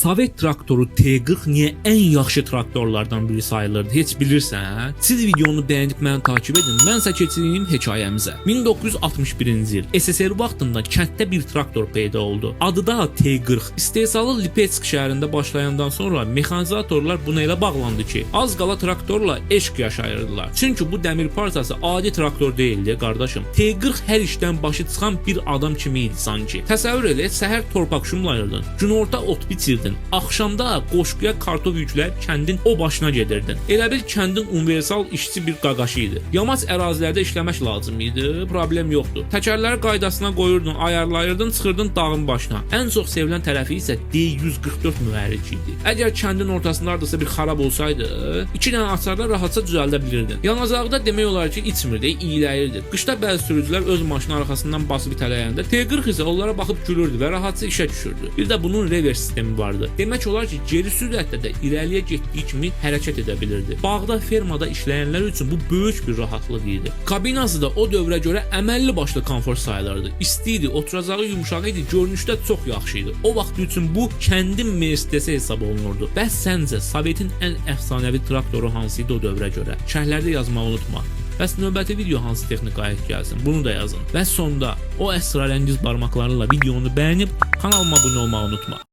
Sovet traktoru T40 niyə ən yaxşı traktorlardan biri sayılırdı? Heç bilirsən? Siz videonu bəyənib məni takib edin. Mən isə keçirim hekayəmizə. 1961-ci il SSR vaxtında kənddə bir traktor peyda oldu. Adı da T40. İstehsalı Lipetsk şəhərində başlayandan sonra mexanizatorlar buna elə bağlandı ki, az qala traktorla eşq yaşayırdılar. Çünki bu dəmir parçası adi traktor deyildi, qardaşım. T40 hər işdən başı çıxan bir adam kimi idi sanki. Təsəvvür elə, səhər torpaq şumlayırdın, günorta ot bitirdin, axşamda qoşquya kartof yükləyib kəndin o başına gedirdin. Elə bil kəndin universal işçi bir qaqaşı idi. Yamaç ərazilərdə işləmək lazım idi, problem yoxdur. Təkərləri qaydasına qoyurdun, ayarlayırdın, çıxırdın dağın başına. Ən çox sevilən tərəfi isə D144 mühərriki idi. Əgər kəndin ortasında hardasa bir xarab olsaydı, 2 dənə açarla rahatca düzəldə bilirdin. Yanacaqda demək olar ki, içmirdi, iyiləyirdi. Qışda bəzi sürücülər öz maşının arxasından basıb itələyəndə T40 isə onlara baxıb gülürdü və rahatca işə düşürdü. Bir də bunun revers sistemi vardı. Demək olar ki, geri sürətdə də irəliyə getdiyi kimi hərəkət edə bilirdi. Bağda, fermada işləyənlər üçün bu böyük bir rahatlıq idi. Kabinası da o dövrə görə əməlli başlı komfort sayılırdı. İsti idi, oturacağı yumşaq idi, görünüşdə çox yaxşı idi. O vaxt üçün bu kəndin Mercedes-i hesab olunurdu. Bəs səncə Sovetin ən əfsanəvi traktoru hansı idi o dövrə görə? Şərhlərdə yazmağı unutma. Bəs növbəti video hansı texnikaya gəlsin? Bunu da yazın. Və sonda o əsrarəngiz barmaqlarınla videonu bəyənib kanalıma abunə olmağı unutma.